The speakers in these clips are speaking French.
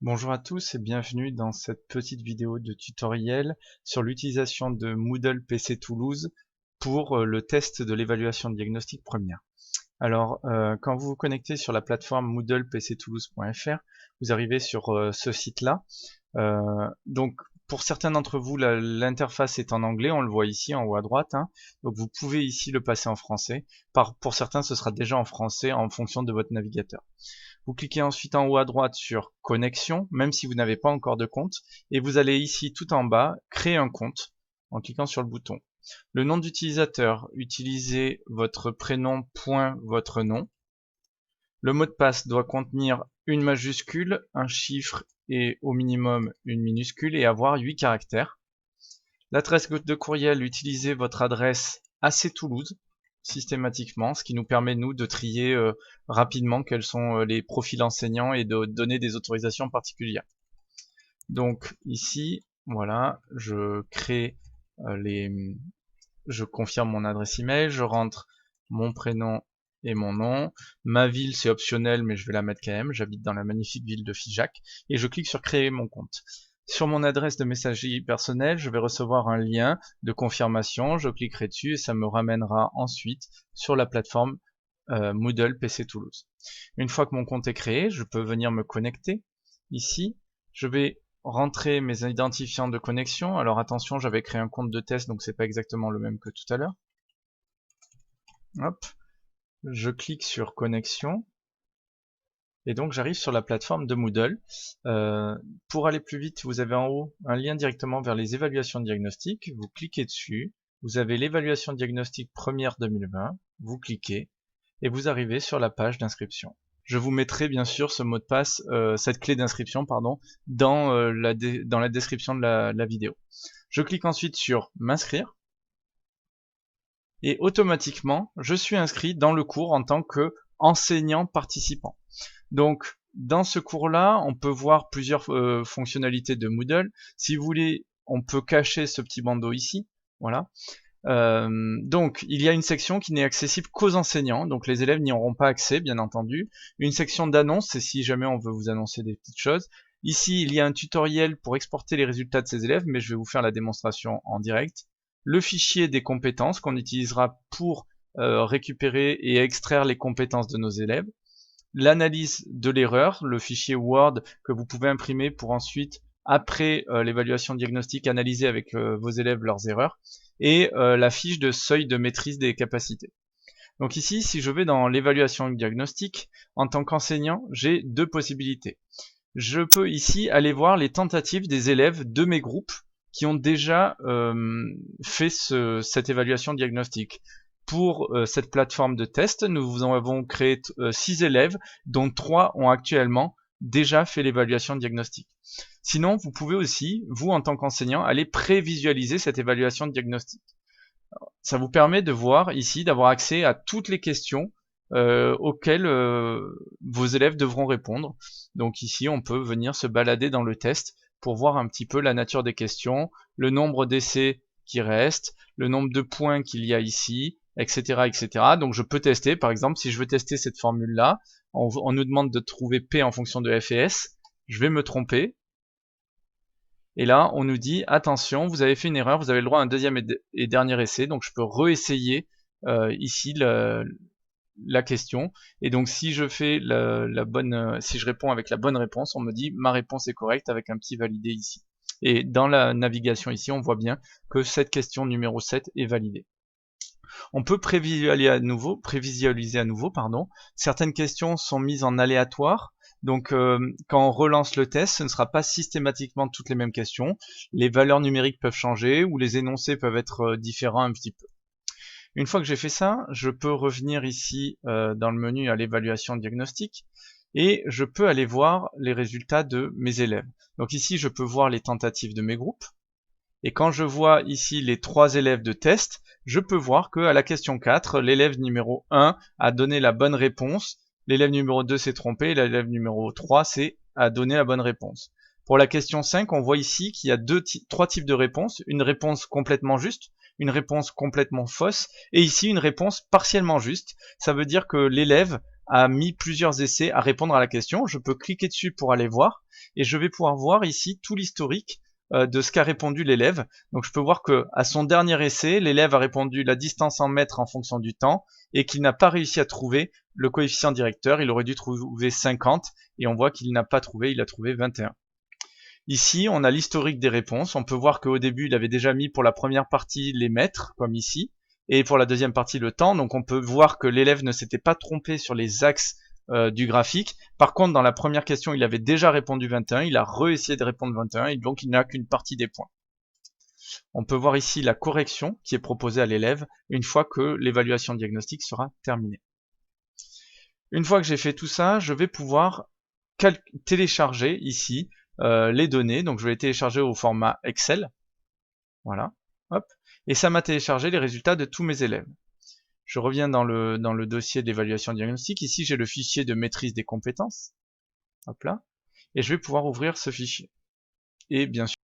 Bonjour à tous et bienvenue dans cette petite vidéo de tutoriel sur l'utilisation de Moodle PC Toulouse pour le test de l'évaluation diagnostique première. Alors, quand vous vous connectez sur la plateforme moodlepctoulouse.fr, vous arrivez sur ce site-là. Donc, pour certains d'entre vous, l'interface est en anglais, on le voit ici en haut à droite. Donc, vous pouvez ici le passer en français. Pour certains, ce sera déjà en français en fonction de votre navigateur. Vous cliquez ensuite en haut à droite sur connexion, même si vous n'avez pas encore de compte, et vous allez ici tout en bas créer un compte en cliquant sur le bouton. Le nom d'utilisateur, utilisez votre prénom point votre nom. Le mot de passe doit contenir une majuscule, un chiffre et au minimum une minuscule et avoir 8 caractères. L'adresse de courriel, utilisez votre adresse AC Toulouse systématiquement, ce qui nous permet nous de trier rapidement quels sont les profils enseignants et de donner des autorisations particulières. Donc ici, voilà, je crée je confirme mon adresse email, je rentre mon prénom et mon nom. Ma ville c'est optionnel mais je vais la mettre quand même, j'habite dans la magnifique ville de Figeac et je clique sur créer mon compte. Sur mon adresse de messagerie personnelle, je vais recevoir un lien de confirmation, je cliquerai dessus et ça me ramènera ensuite sur la plateforme Moodle PC Toulouse. Une fois que mon compte est créé, je peux venir me connecter. Ici, je vais rentrer mes identifiants de connexion. Alors attention, j'avais créé un compte de test, donc c'est pas exactement le même que tout à l'heure. Hop, je clique sur connexion. Et donc j'arrive sur la plateforme de Moodle. Pour aller plus vite, vous avez en haut un lien directement vers les évaluations diagnostiques. Vous cliquez dessus. Vous avez l'évaluation diagnostique première 2020. Vous cliquez et vous arrivez sur la page d'inscription. Je vous mettrai bien sûr ce mot de passe, cette clé d'inscription, pardon, dans la description de la vidéo. Je clique ensuite sur m'inscrire. Et automatiquement, je suis inscrit dans le cours en tant qu'enseignant participant. Donc, dans ce cours-là, on peut voir plusieurs fonctionnalités de Moodle. Si vous voulez, on peut cacher ce petit bandeau ici. Voilà. Donc, il y a une section qui n'est accessible qu'aux enseignants. Donc, les élèves n'y auront pas accès, bien entendu. Une section d'annonces, c'est si jamais on veut vous annoncer des petites choses. Ici, il y a un tutoriel pour exporter les résultats de ces élèves, mais je vais vous faire la démonstration en direct. Le fichier des compétences qu'on utilisera pour récupérer et extraire les compétences de nos élèves. L'analyse de l'erreur, le fichier Word que vous pouvez imprimer pour ensuite, après l'évaluation diagnostique, analyser avec vos élèves leurs erreurs, et la fiche de seuil de maîtrise des capacités. Donc ici, si je vais dans l'évaluation diagnostique, en tant qu'enseignant, j'ai deux possibilités. Je peux ici aller voir les tentatives des élèves de mes groupes qui ont déjà fait cette évaluation diagnostique. Pour cette plateforme de test, nous avons créé 6 élèves, dont 3 ont actuellement déjà fait l'évaluation diagnostique. Sinon, vous pouvez aussi, vous en tant qu'enseignant, aller prévisualiser cette évaluation diagnostique. Ça vous permet de voir ici, d'avoir accès à toutes les questions auxquelles vos élèves devront répondre. Donc ici, on peut venir se balader dans le test pour voir un petit peu la nature des questions, le nombre d'essais qui restent, le nombre de points qu'il y a ici, etc., etc. Donc je peux tester, par exemple, si je veux tester cette formule-là, on nous demande de trouver P en fonction de F et S, je vais me tromper. Et là, on nous dit, attention, vous avez fait une erreur, vous avez le droit à un deuxième et dernier essai, donc je peux réessayer ici la question. Et donc si je fais si je réponds avec la bonne réponse, on me dit ma réponse est correcte avec un petit validé ici. Et dans la navigation ici, on voit bien que cette question numéro 7 est validée. On peut prévisualiser à nouveau, Certaines questions sont mises en aléatoire. Donc quand on relance le test, ce ne sera pas systématiquement toutes les mêmes questions. Les valeurs numériques peuvent changer ou les énoncés peuvent être différents un petit peu. Une fois que j'ai fait ça, je peux revenir ici dans le menu à l'évaluation diagnostique et je peux aller voir les résultats de mes élèves. Donc ici, je peux voir les tentatives de mes groupes. Et quand je vois ici les 3 élèves de test, je peux voir qu'à la question 4, l'élève numéro 1 a donné la bonne réponse, l'élève numéro 2 s'est trompé, et l'élève numéro 3 a donné la bonne réponse. Pour la question 5, on voit ici qu'il y a 3 types de réponses, une réponse complètement juste, une réponse complètement fausse, et ici une réponse partiellement juste. Ça veut dire que l'élève a mis plusieurs essais à répondre à la question. Je peux cliquer dessus pour aller voir et je vais pouvoir voir ici tout l'historique de ce qu'a répondu l'élève. Donc je peux voir que à son dernier essai, l'élève a répondu la distance en mètres en fonction du temps et qu'il n'a pas réussi à trouver le coefficient directeur. Il aurait dû trouver 50 et on voit qu'il n'a pas trouvé, il a trouvé 21. Ici, on a l'historique des réponses. On peut voir qu'au début, il avait déjà mis pour la première partie les mètres, comme ici, et pour la deuxième partie le temps. Donc on peut voir que l'élève ne s'était pas trompé sur les axes du graphique. Par contre, dans la première question, il avait déjà répondu 21, il a réessayé de répondre 21, et donc il n'a qu'une partie des points. On peut voir ici la correction qui est proposée à l'élève une fois que l'évaluation diagnostique sera terminée. Une fois que j'ai fait tout ça, je vais pouvoir télécharger ici les données. Donc je vais les télécharger au format Excel. Voilà. Hop. Et ça m'a téléchargé les résultats de tous mes élèves. Je reviens dans le dossier d'évaluation diagnostique. Ici, j'ai le fichier de maîtrise des compétences. Hop là. Et je vais pouvoir ouvrir ce fichier. Et bien sûr,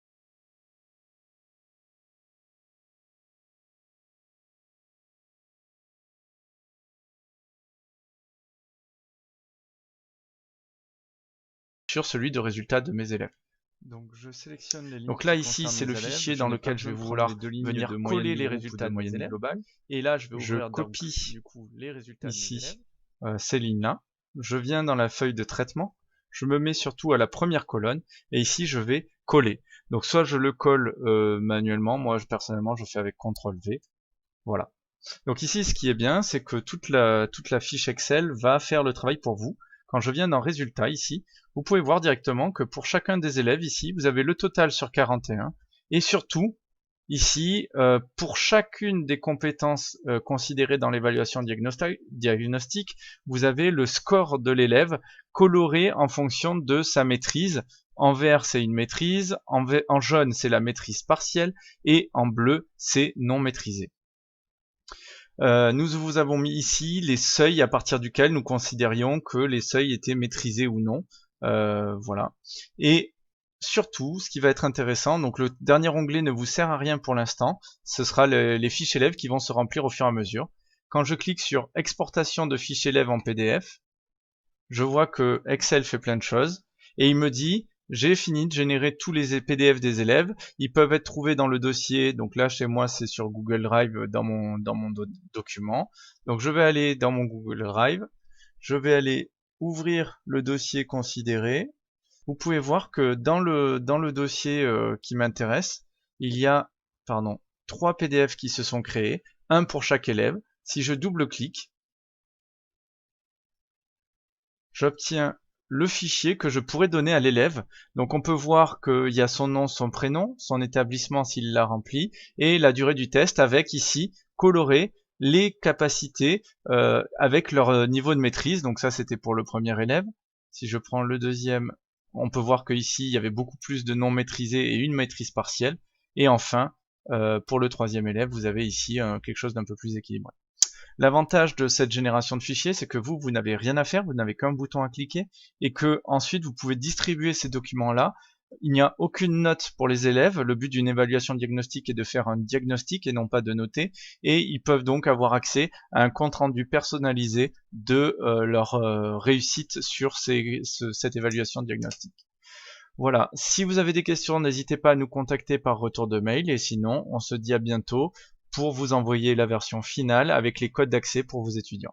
celui de résultats de mes élèves. Donc je sélectionne les lignes. Donc là ici c'est le fichier dans lequel je vais vouloir venir coller les résultats de mes élèves. Et là je vais ouvrir copie du coup les résultats ici ces lignes là. Je viens dans la feuille de traitement. Je me mets surtout à la première colonne et ici je vais coller. Donc soit je le colle manuellement, moi personnellement je fais avec CTRL V. Voilà. Donc ici ce qui est bien c'est que toute la fiche Excel va faire le travail pour vous. Quand je viens dans résultats ici, vous pouvez voir directement que pour chacun des élèves ici, vous avez le total sur 41 et surtout ici, pour chacune des compétences considérées dans l'évaluation diagnostique, vous avez le score de l'élève coloré en fonction de sa maîtrise. En vert, c'est une maîtrise, en jaune, c'est la maîtrise partielle et en bleu, c'est non maîtrisé. Nous vous avons mis ici les seuils à partir duquel nous considérions que les seuils étaient maîtrisés ou non. Voilà. Et surtout, ce qui va être intéressant, donc le dernier onglet ne vous sert à rien pour l'instant, ce sera les fiches élèves qui vont se remplir au fur et à mesure. Quand je clique sur exportation de fiches élèves en PDF, je vois que Excel fait plein de choses et il me dit j'ai fini de générer tous les PDF des élèves. Ils peuvent être trouvés dans le dossier. Donc là, chez moi, c'est sur Google Drive dans mon document. Donc je vais aller dans mon Google Drive. Je vais aller ouvrir le dossier considéré. Vous pouvez voir que dans le dossier qui m'intéresse, il y a 3 PDF qui se sont créés, un pour chaque élève. Si je double-clique, j'obtiens le fichier que je pourrais donner à l'élève. Donc on peut voir qu'il y a son nom, son prénom, son établissement s'il l'a rempli, et la durée du test avec ici coloré les capacités avec leur niveau de maîtrise. Donc ça c'était pour le premier élève. Si je prends le deuxième, on peut voir qu'ici il y avait beaucoup plus de non maîtrisés et une maîtrise partielle. Et enfin, pour le troisième élève, vous avez ici quelque chose d'un peu plus équilibré. L'avantage de cette génération de fichiers, c'est que vous n'avez rien à faire, vous n'avez qu'un bouton à cliquer, et que ensuite vous pouvez distribuer ces documents-là. Il n'y a aucune note pour les élèves. Le but d'une évaluation diagnostique est de faire un diagnostic et non pas de noter, et ils peuvent donc avoir accès à un compte-rendu personnalisé de leur réussite sur cette évaluation diagnostique. Voilà, si vous avez des questions, n'hésitez pas à nous contacter par retour de mail, et sinon, on se dit à bientôt pour vous envoyer la version finale avec les codes d'accès pour vos étudiants.